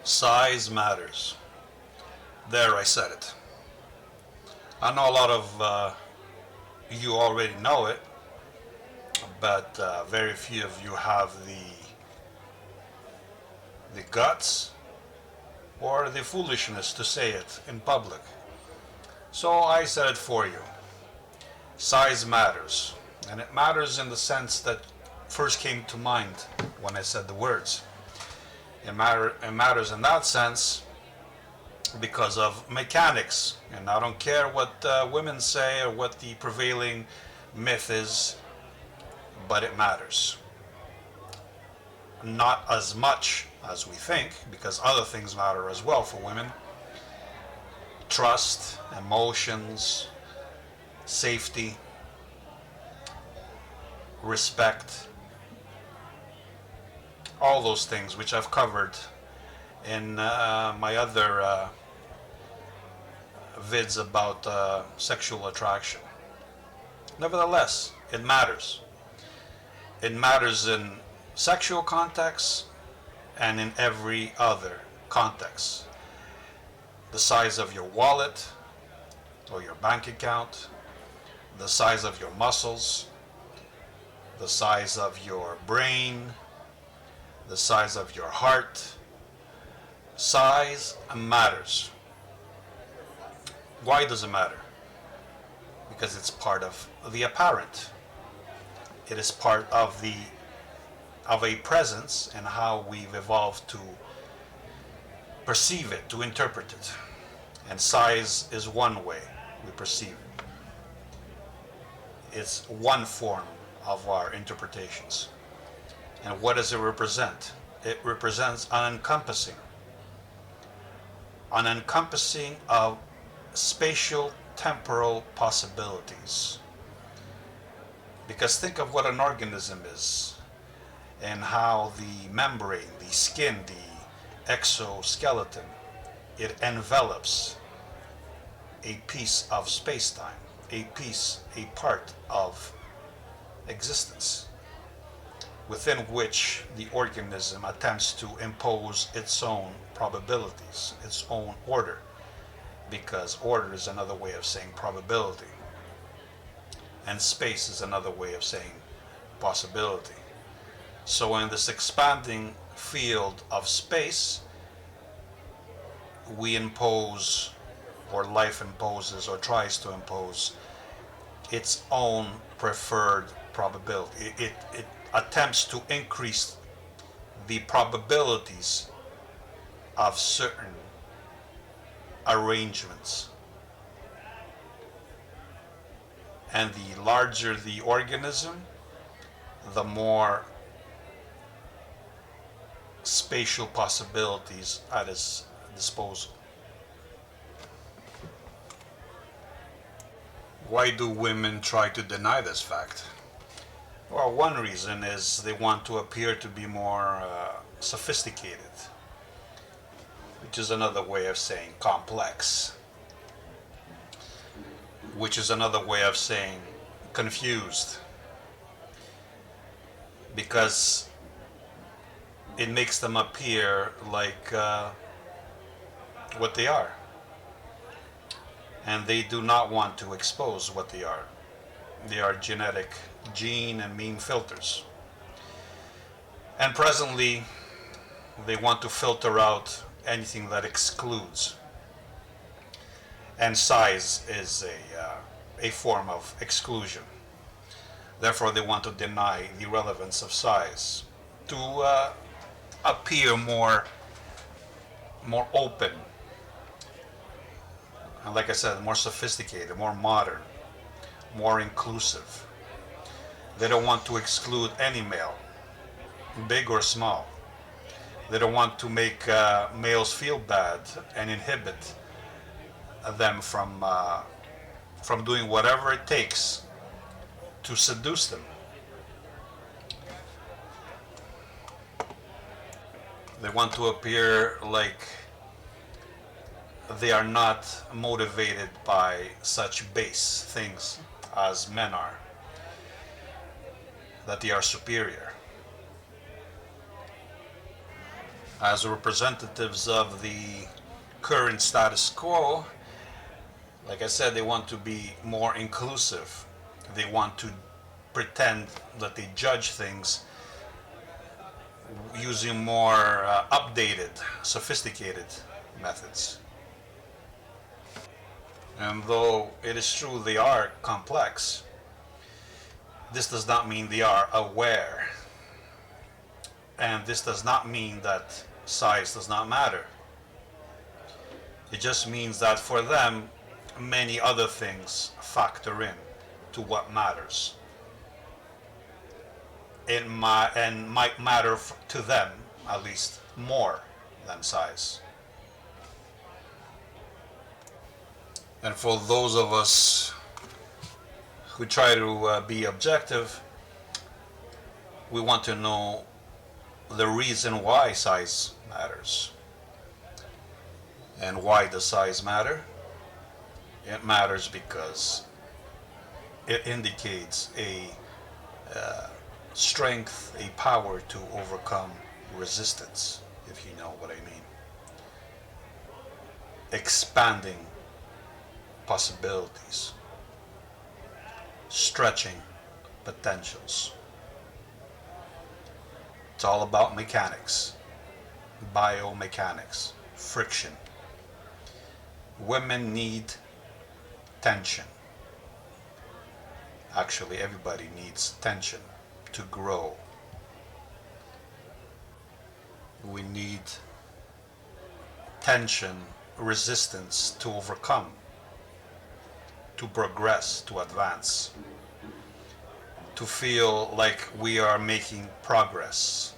Size matters. There, I said it. I know a lot of you already know it, but very few of you have the guts or the foolishness to say it in public. So I said it for you. Size matters, and it matters in the sense that first came to mind when I said the words. It matters in that sense because of mechanics, and I don't care what women say or what the prevailing myth is, but it matters. Not as much as we think, because other things matter as well for women. Trust, emotions, safety, respect, all those things which I've covered in my other vids about sexual attraction. Nevertheless, it matters. It matters in sexual context and in every other context. The size of your wallet or your bank account, the size of your muscles, the size of your brain, the size of your heart. Size matters. Why does it matter? Because it's part of the apparent. It is part of a presence and how we've evolved to perceive it, to interpret it. And size is one way we perceive it. It's one form of our interpretations. And what does it represent? It represents an encompassing of spatial temporal possibilities. Because think of what an organism is and how the membrane, the skin, the exoskeleton, it envelops a piece of space-time, a part of existence, within which the organism attempts to impose its own probabilities, its own order, because order is another way of saying probability, and space is another way of saying possibility. So in this expanding field of space, we impose, or life imposes, or tries to impose its own preferred probability. It attempts to increase the probabilities of certain arrangements. And the larger the organism, the more spatial possibilities at its disposal. Why do women try to deny this fact? Well, one reason is they want to appear to be more sophisticated, which is another way of saying complex, which is another way of saying confused, because it makes them appear like what they are, and they do not want to expose what they are. They are genetic gene and meme filters, and presently they want to filter out anything that excludes, and size is a form of exclusion. Therefore they want to deny the relevance of size to appear more open, and like I said, more sophisticated, more modern, more inclusive. They don't want to exclude any male, big or small. They don't want to make males feel bad and inhibit them from doing whatever it takes to seduce them. They want to appear like they are not motivated by such base things as men are, that they are superior. As representatives of the current status quo, like I said, they want to be more inclusive. They want to pretend that they judge things using more updated, sophisticated methods. And though it is true they are complex, this does not mean they are aware. And this does not mean that size does not matter. It just means that for them, many other things factor in to what matters. And might matter to them, at least, more than size. And for those of us who try to be objective, we want to know the reason why size matters. And why does size matter? It matters because it indicates a strength, a power to overcome resistance, if you know what I mean. Expanding possibilities, stretching potentials. It's all about mechanics, biomechanics, friction. Women need tension. Actually, everybody needs tension to grow. We need tension, resistance to overcome, to progress, to advance, to feel like we are making progress.